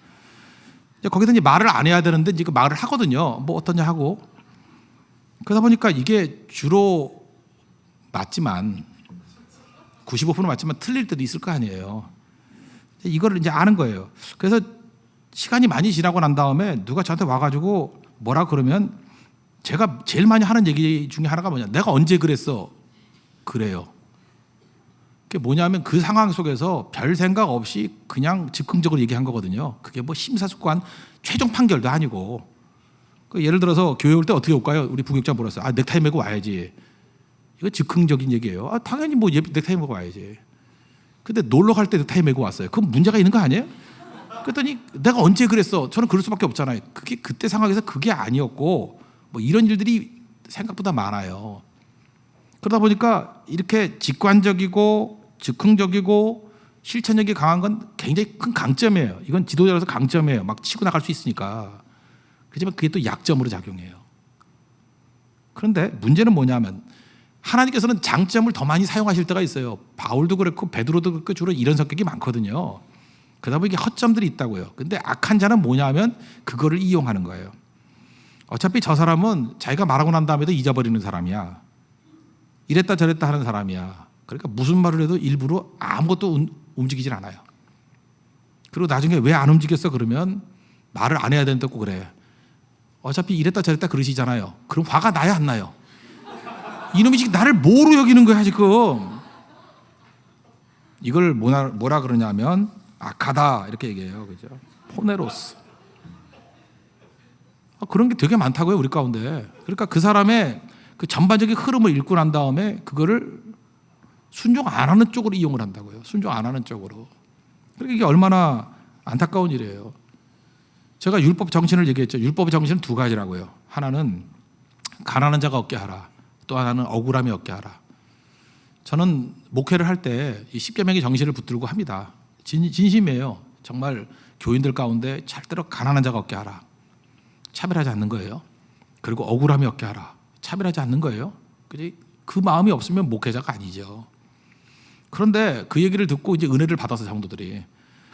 거기서 이제 말을 안 해야 되는데 이제 그 말을 하거든요. 뭐 어떠냐 하고. 그러다 보니까 이게 주로 맞지만 95% 맞지만 틀릴 때도 있을 거 아니에요. 이거를 이제 아는 거예요. 그래서 시간이 많이 지나고 난 다음에 누가 저한테 와가지고 뭐라 그러면 제가 제일 많이 하는 얘기 중에 하나가 뭐냐, 내가 언제 그랬어? 그래요. 그게 뭐냐면 그 상황 속에서 별 생각 없이 그냥 즉흥적으로 얘기한 거거든요. 그게 뭐 심사숙고한 최종 판결도 아니고. 예를 들어서 교회 올 때 어떻게 올까요? 우리 부교육장 물었어요. 넥타이 메고 와야지. 이거 즉흥적인 얘기예요. 당연히 뭐 넥타이 메고 와야지. 근데 놀러 갈 때 넥타이 메고 왔어요. 그럼 문제가 있는 거 아니에요? 그랬더니 내가 언제 그랬어? 저는 그럴 수밖에 없잖아요. 그게 그때 상황에서 그게 아니었고, 뭐 이런 일들이 생각보다 많아요. 그러다 보니까 이렇게 직관적이고 즉흥적이고 실천력이 강한 건 굉장히 큰 강점이에요. 이건 지도자로서 강점이에요. 막 치고 나갈 수 있으니까. 그렇지만 그게 또 약점으로 작용해요. 그런데 문제는 뭐냐면 하나님께서는 장점을 더 많이 사용하실 때가 있어요. 바울도 그렇고 베드로도 그렇고 주로 이런 성격이 많거든요. 그러다 보니 이게 허점들이 있다고요. 근데 악한 자는 뭐냐면 그거를 이용하는 거예요. 어차피 저 사람은 자기가 말하고 난 다음에도 잊어버리는 사람이야. 이랬다 저랬다 하는 사람이야. 그러니까 무슨 말을 해도 일부러 아무것도 움직이질 않아요. 그리고 나중에 왜 안 움직였어? 그러면 말을 안 해야 된다고 그래. 어차피 이랬다 저랬다 그러시잖아요. 그럼 화가 나야 안 나요? 이놈이 지금 나를 뭐로 여기는 거야 지금. 이걸 뭐라 그러냐면 악하다 이렇게 얘기해요. 그죠? 포네로스. 그런 게 되게 많다고요, 우리 가운데. 그러니까 그 사람의 그 전반적인 흐름을 읽고 난 다음에 그거를 순종 안 하는 쪽으로 이용을 한다고요. 순종 안 하는 쪽으로. 그러니까 이게 얼마나 안타까운 일이에요. 제가 율법 정신을 얘기했죠. 율법의 정신은 두 가지라고요. 하나는 가난한 자가 얻게 하라. 또 하나는 억울함이 얻게 하라. 저는 목회를 할 때 이 십계명의 정신을 붙들고 합니다. 진심이에요. 정말 교인들 가운데 절대로 가난한 자가 얻게 하라. 차별하지 않는 거예요. 그리고 억울함이 얻게 하라. 차별하지 않는 거예요. 그 마음이 없으면 목회자가 아니죠. 그런데 그 얘기를 듣고 이제 은혜를 받아서 성도들이.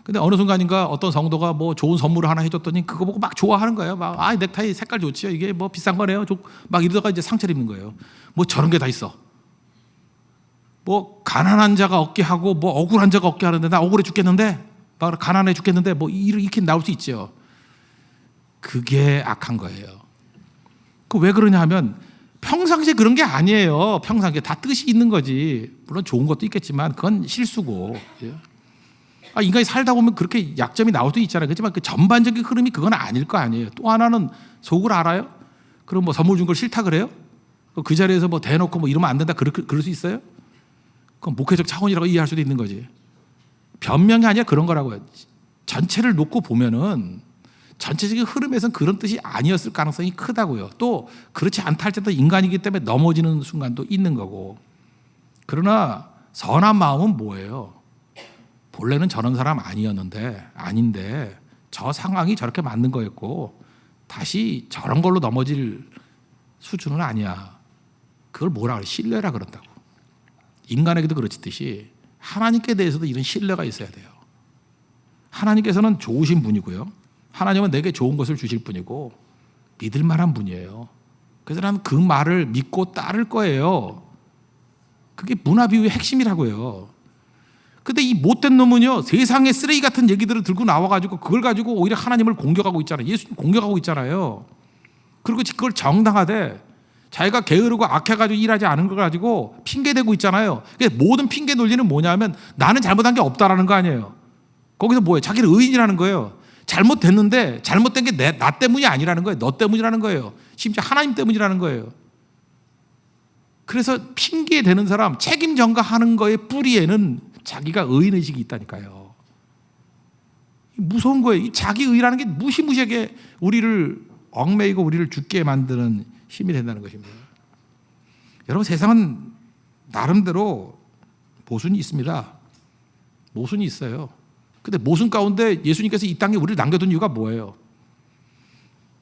근데 어느 순간인가 어떤 성도가 뭐 좋은 선물을 하나 해줬더니 그거 보고 막 좋아하는 거예요. 막 넥타이 색깔 좋지요. 이게 뭐 비싼 거네요. 막 이러다가 이제 상처를 입는 거예요. 뭐 저런 게 다 있어. 뭐 가난한 자가 얻게 하고 뭐 억울한 자가 얻게 하는데 나 억울해 죽겠는데 막 가난해 죽겠는데 뭐 이렇게 나올 수 있죠. 그게 악한 거예요. 그 왜 그러냐 하면 평상시에 그런 게 아니에요. 평상시에 다 뜻이 있는 거지. 물론 좋은 것도 있겠지만 그건 실수고. 인간이 살다 보면 그렇게 약점이 나올 수도 있잖아요. 그렇지만 그 전반적인 흐름이 그건 아닐 거 아니에요. 또 하나는 속을 알아요? 그럼 뭐 선물 준 걸 싫다 그래요? 그 자리에서 뭐 대놓고 뭐 이러면 안 된다 그럴 수 있어요? 그건 목회적 차원이라고 이해할 수도 있는 거지. 변명이 아니라 그런 거라고요. 전체를 놓고 보면은 전체적인 흐름에서는 그런 뜻이 아니었을 가능성이 크다고요. 또 그렇지 않다 할지라도 인간이기 때문에 넘어지는 순간도 있는 거고. 그러나 선한 마음은 뭐예요? 본래는 저런 사람 아닌데 저 상황이 저렇게 맞는 거였고 다시 저런 걸로 넘어질 수준은 아니야. 그걸 뭐라 그래? 신뢰라 그런다고. 인간에게도 그렇듯이 하나님께 대해서도 이런 신뢰가 있어야 돼요. 하나님께서는 좋으신 분이고요. 하나님은 내게 좋은 것을 주실 분이고 믿을 만한 분이에요. 그래서 나는 그 말을 믿고 따를 거예요. 그게 문화 비유의 핵심이라고요. 근데 이 못된 놈은요, 세상의 쓰레기 같은 얘기들을 들고 나와가지고 그걸 가지고 오히려 하나님을 공격하고 있잖아요. 예수님 공격하고 있잖아요. 그리고 그걸 정당하되 자기가 게으르고 악해가지고 일하지 않은 걸 가지고 핑계대고 있잖아요. 모든 핑계 논리는 뭐냐면 나는 잘못한 게 없다라는 거 아니에요. 거기서 뭐예요? 자기를 의인이라는 거예요. 잘못됐는데 잘못된 게 나 때문이 아니라는 거예요. 너 때문이라는 거예요. 심지어 하나님 때문이라는 거예요. 그래서 핑계대는 사람, 책임 전가하는 거의 뿌리에는 자기가 의인의식이 있다니까요. 무서운 거예요. 이 자기 의라는 게 무시무시하게 우리를 얽매이고 우리를 죽게 만드는 힘이 된다는 것입니다. 여러분, 세상은 나름대로 모순이 있습니다. 모순이 있어요. 근데 모순 가운데 예수님께서 이 땅에 우리를 남겨둔 이유가 뭐예요?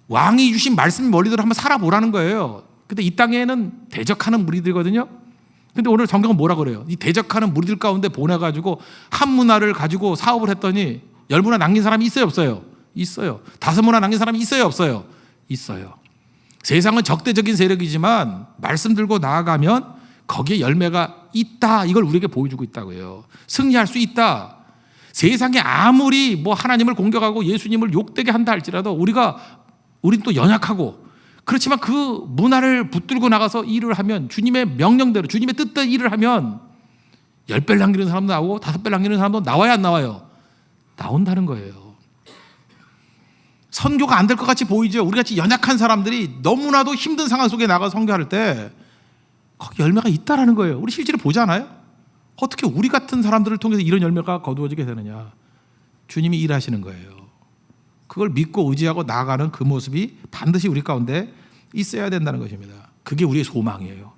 왕이 주신 말씀 원리대로 한번 살아보라는 거예요. 근데 이 땅에는 대적하는 무리들이거든요. 근데 오늘 성경은 뭐라 그래요? 이 대적하는 무리들 가운데 보내가지고 한 문화를 가지고 사업을 했더니 10문화 남긴 사람이 있어요, 없어요? 있어요. 5문화 남긴 사람이 있어요, 없어요? 있어요. 세상은 적대적인 세력이지만 말씀 들고 나아가면 거기에 열매가 있다. 이걸 우리에게 보여주고 있다고요. 승리할 수 있다. 세상에 아무리 뭐 하나님을 공격하고 예수님을 욕되게 한다 할지라도 우린 또 연약하고, 그렇지만 그 문화를 붙들고 나가서 일을 하면, 주님의 명령대로 주님의 뜻대로 일을 하면 10배 남기는 사람도 나오고 5배 남기는 사람도 나와야 안 나와요? 나온다는 거예요. 선교가 안 될 것 같이 보이죠. 우리같이 연약한 사람들이 너무나도 힘든 상황 속에 나가서 선교할 때 거기 열매가 있다라는 거예요. 우리 실제로 보잖아요. 어떻게 우리 같은 사람들을 통해서 이런 열매가 거두어지게 되느냐? 주님이 일하시는 거예요. 그걸 믿고 의지하고 나아가는 그 모습이 반드시 우리 가운데 있어야 된다는 것입니다. 그게 우리의 소망이에요.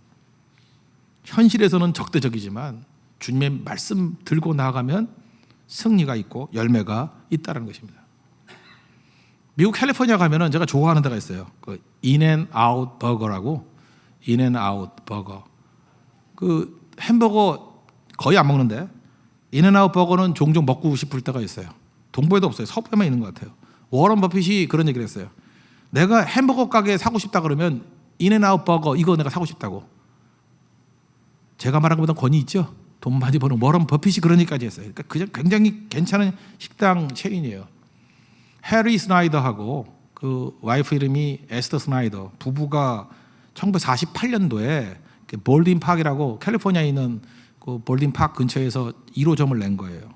현실에서는 적대적이지만 주님의 말씀 들고 나아가면 승리가 있고 열매가 있다는 것입니다. 미국 캘리포니아 가면은 제가 좋아하는 데가 있어요. 그 인앤아웃 버거라고. 인앤아웃 버거. 그 햄버거 거의 안 먹는데 인앤아웃 버거는 종종 먹고 싶을 때가 있어요. 동부에도 없어요. 서부에만 있는 것 같아요. 워런 버핏이 그런 얘기를 했어요. 내가 햄버거 가게 사고 싶다 그러면 인앤아웃 버거 이거 내가 사고 싶다고. 제가 말한 것보다 권위 있죠. 돈 많이 버는 워런 버핏이 그런 얘기까지 했어요. 그러니까 그냥 굉장히 괜찮은 식당 체인이에요. 해리 스나이더하고 그 와이프 이름이 에스터 스나이더 부부가 1948년도에 볼딘 파크라고 캘리포니아에 있는 그 볼딘 파크 근처에서 1호점을 낸 거예요.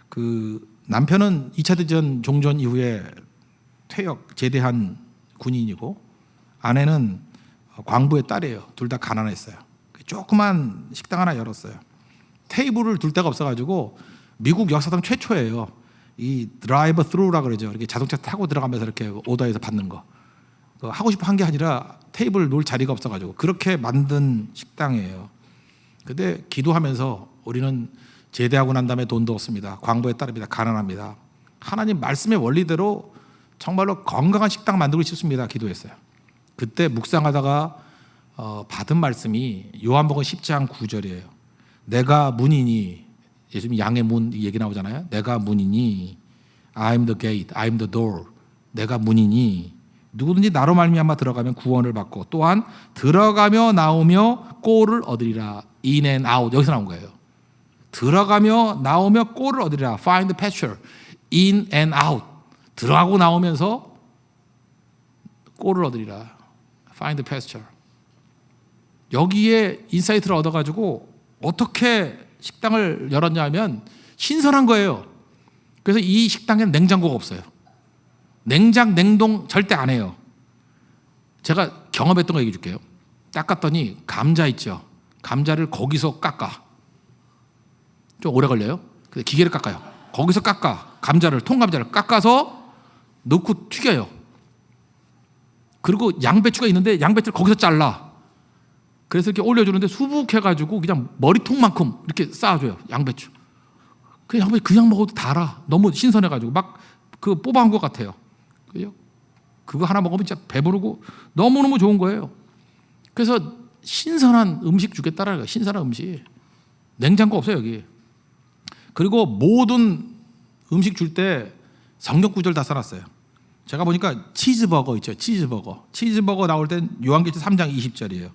그 남편은 2차 대전 종전 이후에 퇴역 제대한 군인이고 아내는 광부의 딸이에요. 둘 다 가난했어요. 조그만 식당 하나 열었어요. 테이블을 둘 데가 없어가지고 미국 역사상 최초예요. 이 드라이브 스루라 그러죠. 이렇게 자동차 타고 들어가면서 이렇게 오더해서 받는 거. 하고 싶어 한 게 아니라 테이블 놓을 자리가 없어가지고 그렇게 만든 식당이에요. 근데 기도하면서 우리는 제대하고 난 다음에 돈도 없습니다. 광부에 따릅니다. 가난합니다. 하나님 말씀의 원리대로 정말로 건강한 식당 만들고 싶습니다. 기도했어요. 그때 묵상하다가 받은 말씀이 요한복음 10장 9절이에요. 내가 문이니, 예수님 양의 문 얘기 나오잖아요. 내가 문이니, I'm the gate, I'm the door. 내가 문이니 누구든지 나로 말미암아 들어가면 구원을 받고 또한 들어가며 나오며 꼴을 얻으리라. In and out 여기서 나온 거예요. 들어가며 나오며 꼴을 얻으리라. Find pasture. In and out. 들어가고 나오면서 꼴을 얻으리라. Find pasture. 여기에 인사이트를 얻어가지고 어떻게 식당을 열었냐 하면 신선한 거예요. 그래서 이 식당에는 냉장고가 없어요. 냉동 절대 안 해요. 제가 경험했던 거 얘기해 줄게요. 닦았더니 감자 있죠. 감자를 거기서 깎아. 좀 오래 걸려요. 근데 기계를 깎아요. 거기서 깎아. 감자를 통감자를 깎아서 넣고 튀겨요. 그리고 양배추가 있는데 양배추를 거기서 잘라. 그래서 이렇게 올려주는데 수북해가지고 그냥 머리통만큼 이렇게 쌓아줘요. 양배추. 그냥 먹어도 달아. 너무 신선해가지고 막 그 뽑아온 것 같아요. 그거 하나 먹으면 진짜 배부르고 너무너무 좋은 거예요. 그래서 신선한 음식 주겠다라는 거예요. 신선한 음식. 냉장고 없어요 여기. 그리고 모든 음식 줄 때 성경 구절 다 써놨어요. 제가 보니까 치즈버거 있죠. 치즈버거 나올 땐 요한계시록 3장 20절이에요.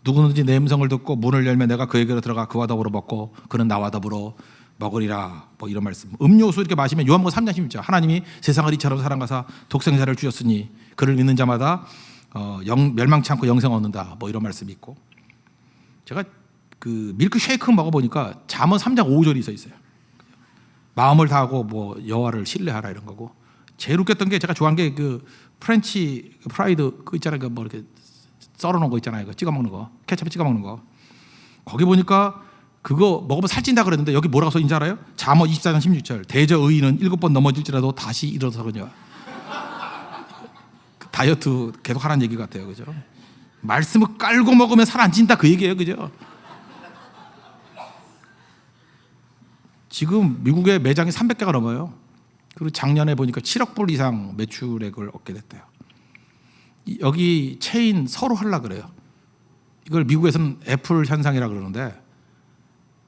누구든지 내 음성을 듣고 문을 열면 내가 그에게로 들어가 그와 더불어 먹고 그는 나와 더불어 먹으리라. 뭐 이런 말씀. 음료수 이렇게 마시면 요한복음 3장 16절 하나님이 세상을 이처럼 사랑하사 독생자를 주셨으니 그를 믿는 자마다 멸망치 않고 영생 얻는다. 뭐 이런 말씀이 있고, 제가 그 밀크 쉐이크 먹어보니까 잠언 3장 5절이 써 있어요. 마음을 다하고 뭐 여호와를 신뢰하라 이런 거고, 제일 웃겼던 게 제가 좋아하는 게 그 프렌치 프라이드 그 있잖아요. 그 뭐 이렇게 썰어놓은 거 있잖아요. 그 찍어 먹는 거, 케첩에 찍어 먹는 거. 거기 보니까 그거 먹으면 살찐다 그랬는데 여기 뭐라고 써 있는지 알아요? 잠언 24장 16절 대저 의인은 7번 넘어질지라도 다시 일어서거냐. 다이어트 계속 하라는 얘기 같아요. 그죠? 말씀을 깔고 먹으면 살 안 찐다 그 얘기예요. 그죠? 지금 미국의 매장이 300개가 넘어요. 그리고 작년에 보니까 7억 불 이상 매출액을 얻게 됐대요. 여기 체인 서로 하려고 그래요. 이걸 미국에서는 애플 현상이라 그러는데,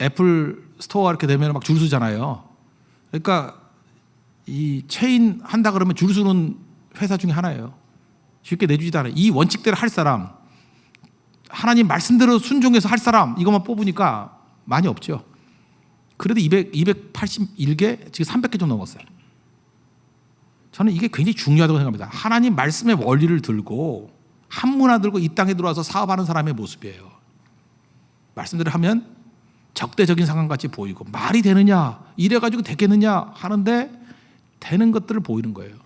애플 스토어 이렇게 되면 막 줄 서잖아요. 그러니까 이 체인 한다 그러면 줄 서는 회사 중에 하나예요. 쉽게 내주지도 않아요. 이 원칙대로 할 사람, 하나님 말씀대로 순종해서 할 사람, 이것만 뽑으니까 많이 없죠. 그래도 281개, 지금 300개 좀 넘었어요. 저는 이게 굉장히 중요하다고 생각합니다. 하나님 말씀의 원리를 들고 한 문화 들고 이 땅에 들어와서 사업하는 사람의 모습이에요. 말씀대로 하면 적대적인 상황같이 보이고, 말이 되느냐, 이래가지고 되겠느냐 하는데 되는 것들을 보이는 거예요.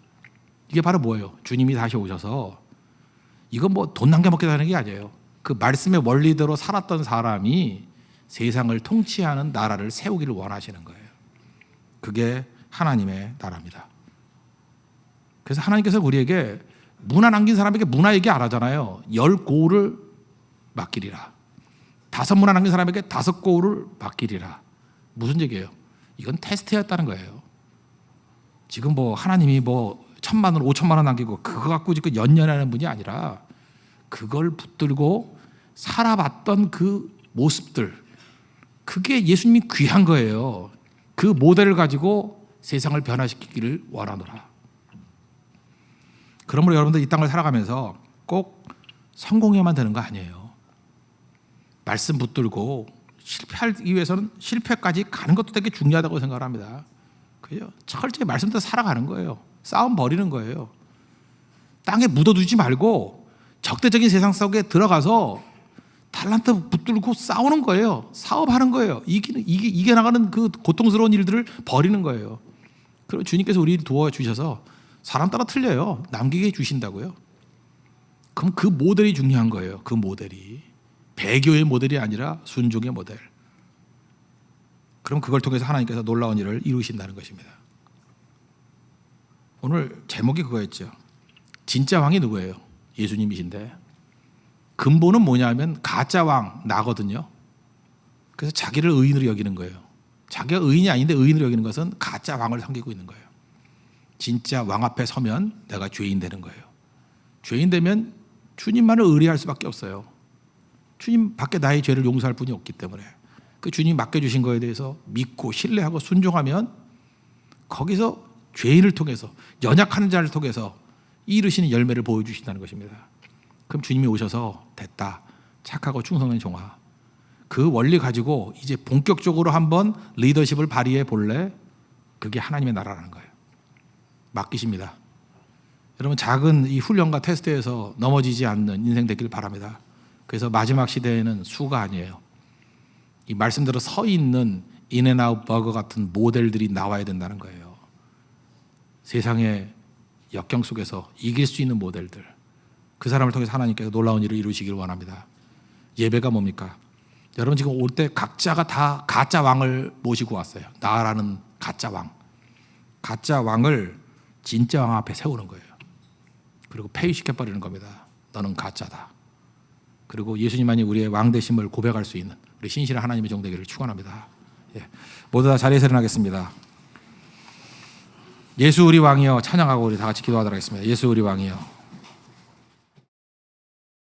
이게 바로 뭐예요? 주님이 다시 오셔서 이건 뭐 돈 남겨먹겠다는 게 아니에요. 그 말씀의 원리대로 살았던 사람이 세상을 통치하는 나라를 세우기를 원하시는 거예요. 그게 하나님의 나라입니다. 그래서 하나님께서 우리에게 문화 남긴 사람에게 문화 얘기 안 하잖아요. 10고울을 맡기리라. 5문화 남긴 사람에게 5고울을 맡기리라. 무슨 얘기예요? 이건 테스트였다는 거예요. 지금 뭐 하나님이 뭐 1,000만 원, 5천만 원 남기고 그거 갖고 지금 연연하는 분이 아니라 그걸 붙들고 살아봤던 그 모습들, 그게 예수님이 귀한 거예요. 그 모델을 가지고 세상을 변화시키기를 원하노라. 그러므로 여러분들 이 땅을 살아가면서 꼭 성공해야만 되는 거 아니에요. 말씀 붙들고 실패하기 위해서는 실패까지 가는 것도 되게 중요하다고 생각을 합니다. 그죠? 철저히 말씀대로 살아가는 거예요. 싸움 버리는 거예요. 땅에 묻어두지 말고 적대적인 세상 속에 들어가서 달란트 붙들고 싸우는 거예요. 사업하는 거예요. 이겨나가는 그 고통스러운 일들을 버리는 거예요. 그리고 주님께서 우리를 도와주셔서 사람 따라 틀려요. 남기게 주신다고요. 그럼 그 모델이 중요한 거예요. 그 모델이 배교의 모델이 아니라 순종의 모델. 그럼 그걸 통해서 하나님께서 놀라운 일을 이루신다는 것입니다. 오늘 제목이 그거였죠. 진짜 왕이 누구예요? 예수님이신데 근본은 뭐냐면 가짜 왕 나거든요. 그래서 자기를 의인으로 여기는 거예요. 자기가 의인이 아닌데 의인으로 여기는 것은 가짜 왕을 섬기고 있는 거예요. 진짜 왕 앞에 서면 내가 죄인 되는 거예요. 죄인 되면 주님만을 의뢰할 수밖에 없어요. 주님 밖에 나의 죄를 용서할 분이 없기 때문에 그 주님 맡겨주신 거에 대해서 믿고 신뢰하고 순종하면 거기서 죄인을 통해서, 연약한 자를 통해서 이루시는 열매를 보여주신다는 것입니다. 그럼 주님이 오셔서 됐다, 착하고 충성된 종아, 그 원리 가지고 이제 본격적으로 한번 리더십을 발휘해 볼래? 그게 하나님의 나라라는 거예요. 맡기십니다. 여러분, 작은 이 훈련과 테스트에서 넘어지지 않는 인생 되길 바랍니다. 그래서 마지막 시대에는 수가 아니에요. 이 말씀대로 서 있는 인앤아웃 버거 같은 모델들이 나와야 된다는 거예요. 세상의 역경 속에서 이길 수 있는 모델들, 그 사람을 통해서 하나님께서 놀라운 일을 이루시기를 원합니다. 예배가 뭡니까? 여러분 지금 올 때 각자가 다 가짜 왕을 모시고 왔어요. 나라는 가짜 왕. 가짜 왕을 진짜 왕 앞에 세우는 거예요. 그리고 폐위시켜버리는 겁니다. 너는 가짜다. 그리고 예수님만이 우리의 왕 되심을 고백할 수 있는 우리 신실한 하나님의 종 되기를 축원합니다. 모두 다 자리에서 일어나겠습니다. 예수 우리 왕이여 찬양하고 우리 다 같이 기도하도록 하겠습니다. 예수 우리 왕이여.